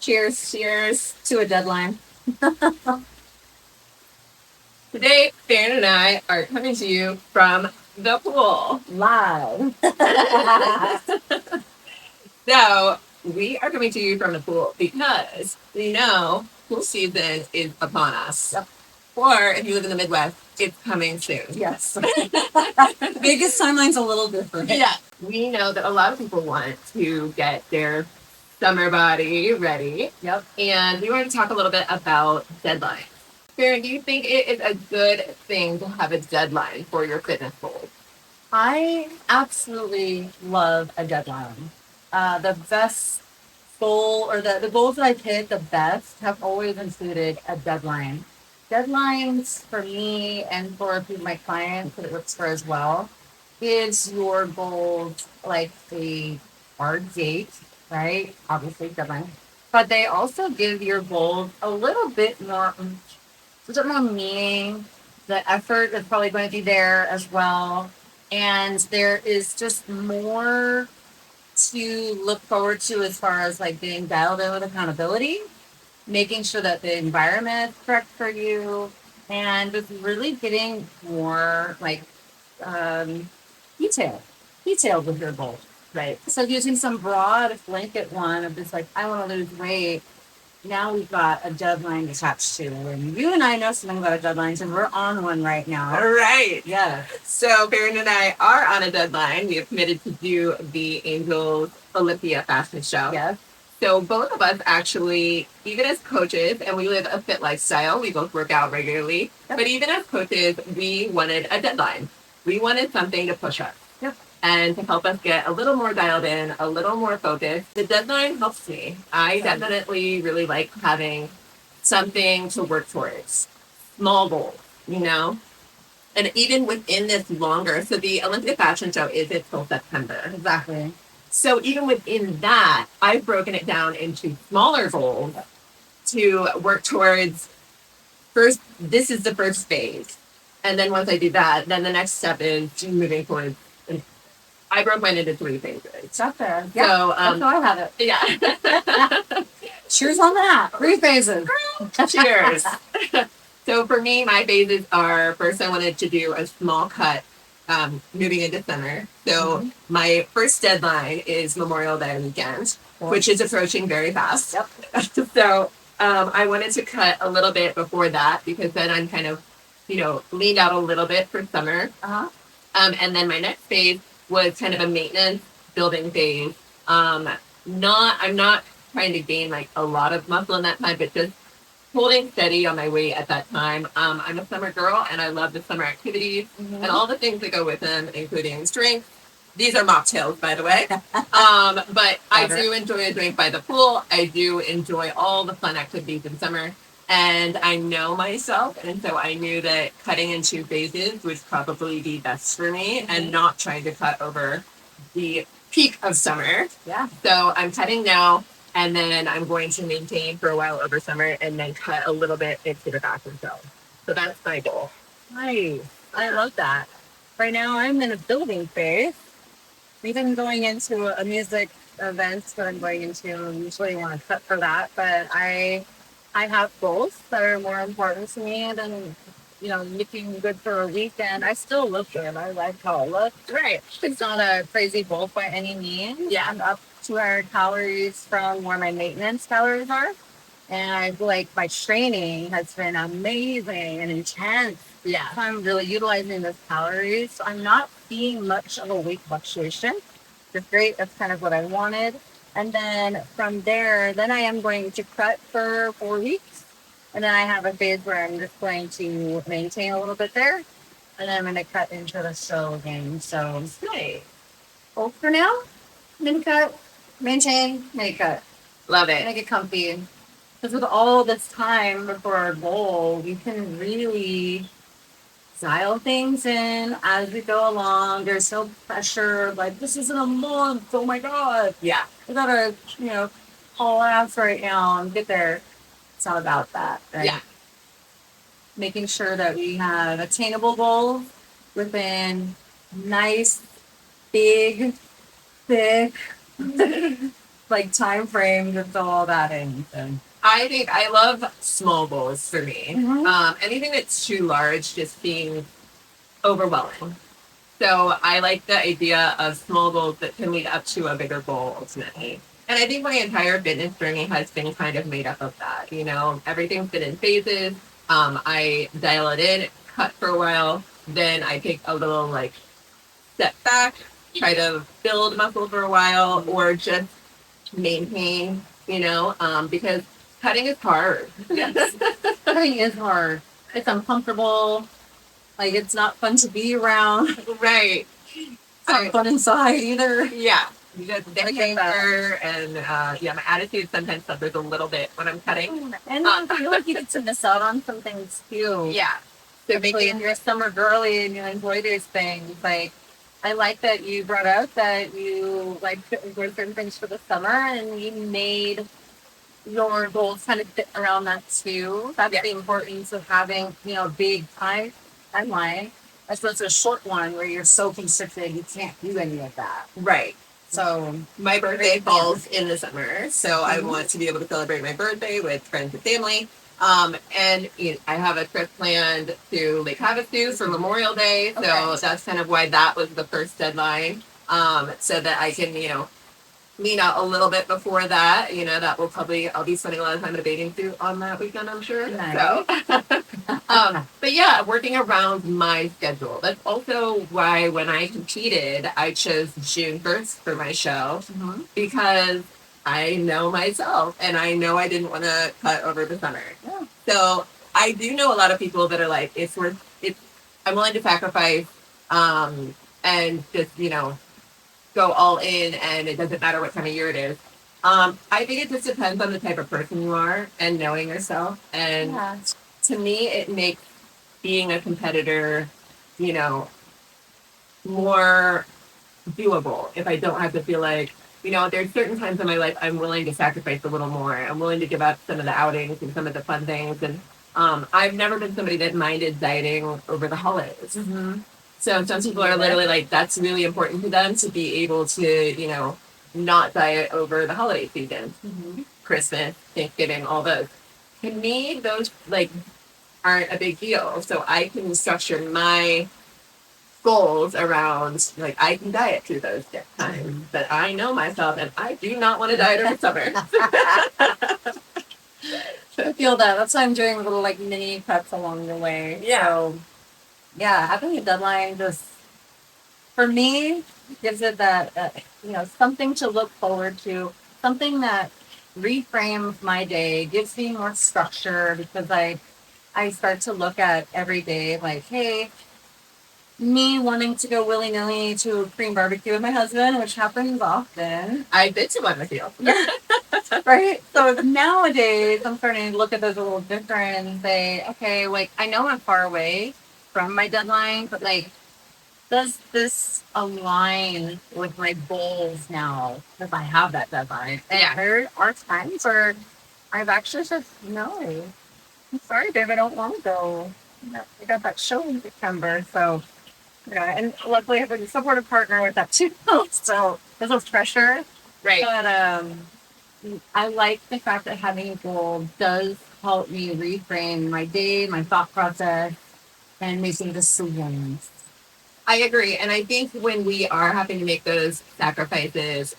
Cheers. Cheers to a deadline. Today, Farrihn and I are coming to you from the pool. Live. So, we are coming to you from the pool because we know pool season is upon us. Yep. Or if you live in the Midwest, it's coming soon. Yes. Vegas timeline's a little different. Yeah. We know that a lot of people want to get their summer body ready. Yep. And we want to talk a little bit about deadlines. Farrihn, do you think it is a good thing to have a deadline for your fitness goals? I absolutely love a deadline. The best goal, or the goals that I've hit the best, have always included a deadline. Deadlines for me and for a few of my clients that it works for as well is your goals like a hard date, right? Obviously deadline. But they also give your goals a little bit more meaning. The effort is probably going to be there as well. And there is just more to look forward to as far as like being dialed in with accountability, making sure that the environment is correct for you, and just really getting more like um, detailed with your goals. Right. So using some broad blanket one of just like, I want to lose weight. Now we've got a deadline attached to, and you and I know something about deadlines, and we're on one right now. All right. Yeah. So Farrihn and I are on a deadline. We have committed to do the Angels Olympia fashion show. Yes. So both of us actually, even as coaches, and we live a fit lifestyle, we both work out regularly. Yep. But even as coaches, we wanted a deadline. We wanted something to push us. Yep. And to help us get a little more dialed in, a little more focused. The deadline helps me. I definitely really like having something to work towards. Small goals, you know? And even within this longer, so the Olympia fashion show is until September. Exactly. So even within that, I've broken it down into smaller goals to work towards. First, this is the first phase. And then once I do that, then the next step is moving towards. I broke mine into 3 phases. Got there. Yeah. So, that's how I have it. Yeah. Cheers on that. 3 phases. Cheers. So for me, my phases are, first I wanted to do a small cut moving into summer. So my first deadline is Memorial Day weekend, which is approaching very fast. Yep. So I wanted to cut a little bit before that because then I'm kind of, leaned out a little bit for summer. Uh-huh. And then my next phase was kind of a maintenance building phase. I'm not trying to gain like a lot of muscle in that time, but just holding steady on my weight at that time. I'm a summer girl and I love the summer activities and all the things that go with them, including strength. These are mocktails, by the way. But I do enjoy a drink by the pool. I do enjoy all the fun activities in summer. And I know myself, and so I knew that cutting in 2 phases would probably be best for me and not trying to cut over the peak of summer. Yeah. So I'm cutting now, and then I'm going to maintain for a while over summer and then cut a little bit into the fashion show. So that's my goal. Nice. I love that. Right now I'm in a building phase. Even going into a music event that I'm going into, I usually want to cut for that, but I have goals that are more important to me than, looking good for a weekend. I still look good. I like how I look. Right. It's not a crazy goal by any means. Yeah. I'm up 200 calories from where my maintenance calories are. And I feel like my training has been amazing and intense. Yeah. So I'm really utilizing those calories. So I'm not seeing much of a weight fluctuation. It's great. That's kind of what I wanted. And then from there, then I am going to cut for 4 weeks. And then I have a phase where I'm just going to maintain a little bit there. And then I'm going to cut into the show again. So Nice. hold for now. Mini cut, maintain, mini cut. Love it. Make it comfy. Because with all this time before our goal, we can really dial things in as we go along. There's no pressure. Like, this isn't a month. Oh my God. Yeah. We gotta, haul ass right now and get there. It's not about that, right? Yeah. Making sure that we have attainable goals within nice, big, thick like time frame to fill all that in. So. I think I love small goals for me. Anything that's too large just being overwhelming. So I like the idea of small goals that can lead up to a bigger goal ultimately. And I think my entire fitness journey has been kind of made up of that. You know, everything's been in phases. I dial it in, cut for a while, then I take a little like step back, try to build muscle for a while, or just maintain, because cutting is hard. Yes. Cutting is hard. It's uncomfortable. Like, it's not fun to be around. Right. It's not fun inside either. Yeah. You just get anger, and my attitude sometimes suffers a little bit when I'm cutting. And I feel like you get to miss out on some things too. Yeah. So maybe you're a summer girly and you enjoy those things. Like, I like that you brought out that you like to enjoy certain things for the summer, and you made your goals kind of fit around that too. That's the importance of having, a big timeline as opposed to a short one where you're so constricted you can't do any of that. Right. So my birthday falls in the summer, so I want to be able to celebrate my birthday with friends and family. And I have a trip planned to Lake Havasu for Memorial Day, so that's kind of why that was the first deadline. So that I can, lean out a little bit before that. That will I'll be spending a lot of time in a bathing suit on that weekend, I'm sure. Nice. So, but yeah, working around my schedule. That's also why when I competed, I chose June 1st for my show because I know myself and I know I didn't want to cut over the summer. Yeah. So I do know a lot of people that are like, I'm willing to sacrifice, and just, go all in, and it doesn't matter what time of year it is. I think it just depends on the type of person you are and knowing yourself. And to me, it makes being a competitor, more doable if I don't have to feel like, there's certain times in my life I'm willing to sacrifice a little more. I'm willing to give up some of the outings and some of the fun things. And I've never been somebody that minded dieting over the holidays. So some people are literally like, that's really important to them to be able to, not diet over the holiday season, Christmas, Thanksgiving, all those. To me, those aren't a big deal. So I can structure my goals around I can diet through those times. But I know myself, and I do not want to diet over summer. I feel that. That's why I'm doing little mini cuts along the way. Yeah. So, having a deadline just, for me, gives it that, something to look forward to, something that reframes my day, gives me more structure because I start to look at every day like, hey, me wanting to go willy-nilly to a Korean barbecue with my husband, which happens often. I've been to one with you. Right? So nowadays, I'm starting to look at those a little different and say, okay, I know I'm far away from my deadline, but does this align with my goals now if I have that deadline? And there are times where I've actually said, no, I'm sorry, babe, I don't want to go. I got that show in September, so and luckily I have a supportive partner with that too. So there's no pressure. Right. But I like the fact that having a goal does help me reframe my day, my thought process, and making decisions. I agree. And I think when we are having to make those sacrifices,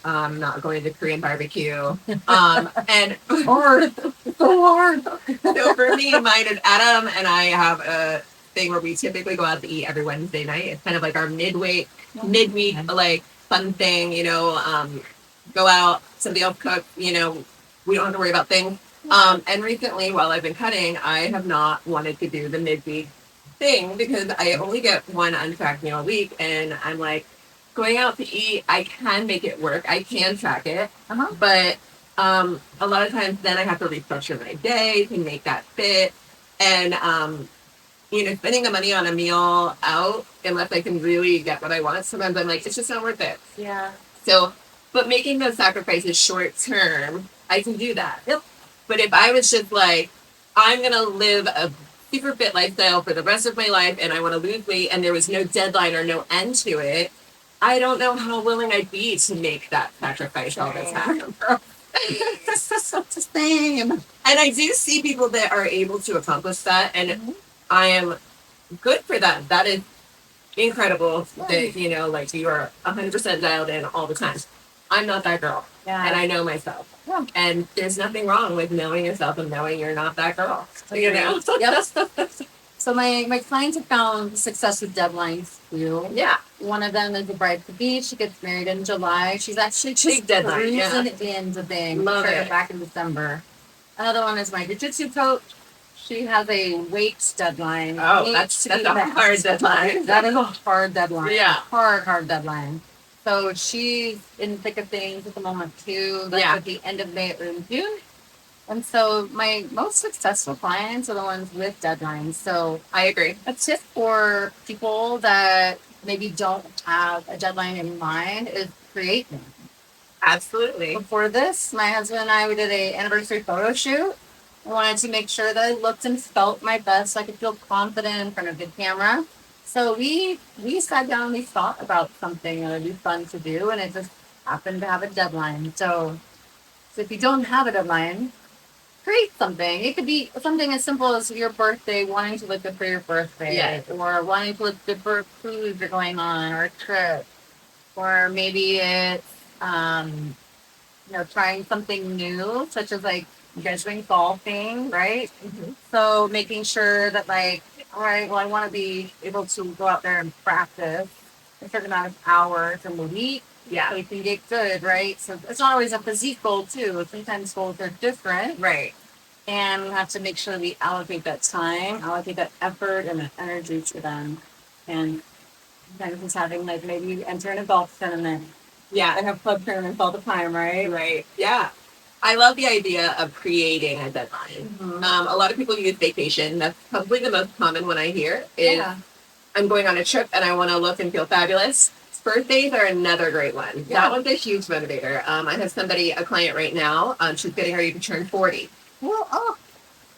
not going to Korean barbecue, and hard, so hard. So for me, mine is Adam and I have a thing where we typically go out to eat every Wednesday night. It's kind of like our midweek, fun thing, go out, somebody else cook, we don't have to worry about things. And recently, while I've been cutting, I have not wanted to do the midweek thing because I only get one untracked meal a week, and I'm like, going out to eat, I can make it work. I can track it, but a lot of times then I have to restructure my day to make that fit, and spending the money on a meal out, unless I can really get what I want, sometimes I'm like, it's just not worth it. Yeah. So, but making those sacrifices short term, I can do that. Yep. But if I was just like, I'm going to live a super fit lifestyle for the rest of my life and I want to lose weight and there was no deadline or no end to it, I don't know how willing I'd be to make that sacrifice all the time. Same. And I do see people that are able to accomplish that, and I am good for them. That is incredible that, you know, like you are 100% dialed in all the time. I'm not that girl. Yeah. And I know myself. Yeah. And there's nothing wrong with knowing yourself and knowing you're not that girl. You know? Yep. So my clients have found success with deadlines too. Yeah. One of them is a bride to be. She gets married in July. She's actually just Big deadline, cruising into things. Love it. Back in December. Another one is my jiu-jitsu coach. She has a weight deadline. Oh, that's a hard deadline. That is a hard deadline. Yeah. Hard deadline. So she's in the thick of things at the moment too. That's at the end of May or in June. And so my most successful clients are the ones with deadlines. So I agree. a tip for people that maybe don't have a deadline in mind is create one. Absolutely. Before this, my husband and I, we did an anniversary photo shoot. I wanted to make sure that I looked and felt my best so I could feel confident in front of the camera. So we sat down and we thought about something that would be fun to do, and it just happened to have a deadline. So if you don't have a deadline, create something. It could be something as simple as your birthday, wanting to look good for your birthday, or wanting to look good for a cruise you're going on, or a trip, or maybe it's trying something new, such as like you guys doing golfing, right? Mm-hmm. So making sure that like, all right, well, I want to be able to go out there and practice a certain amount of hours in the week. Yeah. So you can get good, right? So it's not always a physique goal too. Sometimes goals are different. Right. And we have to make sure we allocate that time, allocate that effort and that energy to them. And sometimes it's having like maybe you enter in a golf tournament. Yeah. I have club tournaments all the time, right? Right. Yeah. I love the idea of creating a deadline. Mm-hmm. A lot of people use vacation. That's probably the most common one I hear is I'm going on a trip and I want to look and feel fabulous. Birthdays are another great one. Yeah. That one's a huge motivator. I have a client right now. She's getting ready to turn 40. Well,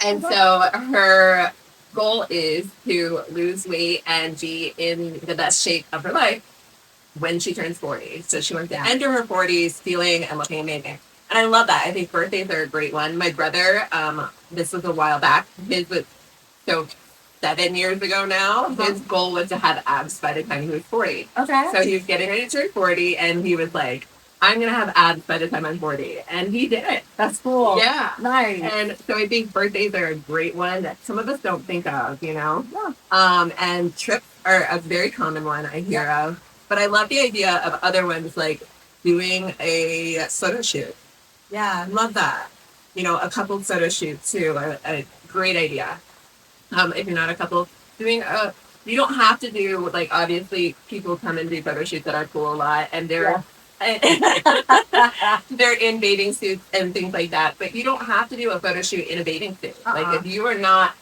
and so her goal is to lose weight and be in the best shape of her life when she turns 40. So she wants to enter her 40s feeling and looking amazing. And I love that. I think birthdays are a great one. My brother, this was a while back. His was 7 years ago now. His goal was to have abs by the time he was 40. Okay. So he was getting ready to turn 40, and he was like, I'm going to have abs by the time I'm 40. And he did it. That's cool. Yeah. Nice. And so I think birthdays are a great one that some of us don't think of, you know? Yeah. And trips are a very common one I hear of. But I love the idea of other ones like doing a photo shoot. Yeah, I love that. You know, a couple photo shoot too, a great idea. If you're not a couple, you don't have to do, like, obviously people come and do photo shoots that are cool a lot, and they're they're in bathing suits and things like that, but you don't have to do a photo shoot in a bathing suit. Like, if you are not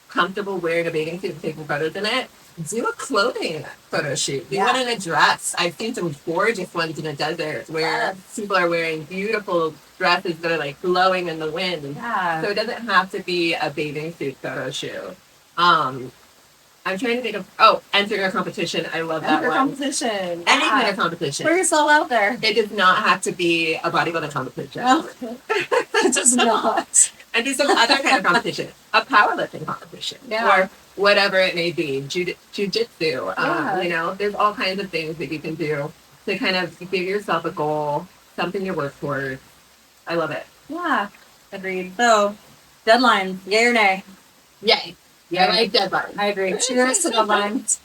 comfortable wearing a bathing suit and taking photos in it, do a clothing photo shoot. Do one in a dress. I've seen some gorgeous ones in the desert where people are wearing beautiful dresses that are like glowing in the wind. Yeah. So it doesn't have to be a bathing suit photo shoot. I'm trying to think of entering a competition. I love that one. Competition. Any kind of competition. Put yourself out there. It does not have to be a bodybuilding competition. Okay. It does not. And do some other kind of competition. A powerlifting competition. Yeah. Or whatever it may be. Jiu-jitsu. You know, there's all kinds of things that you can do to kind of give yourself a goal, something to work towards. I love it. Yeah. Agreed. So, deadlines, yay or nay? Yay. Yeah, I like deadlines. I agree. Cheers to deadlines.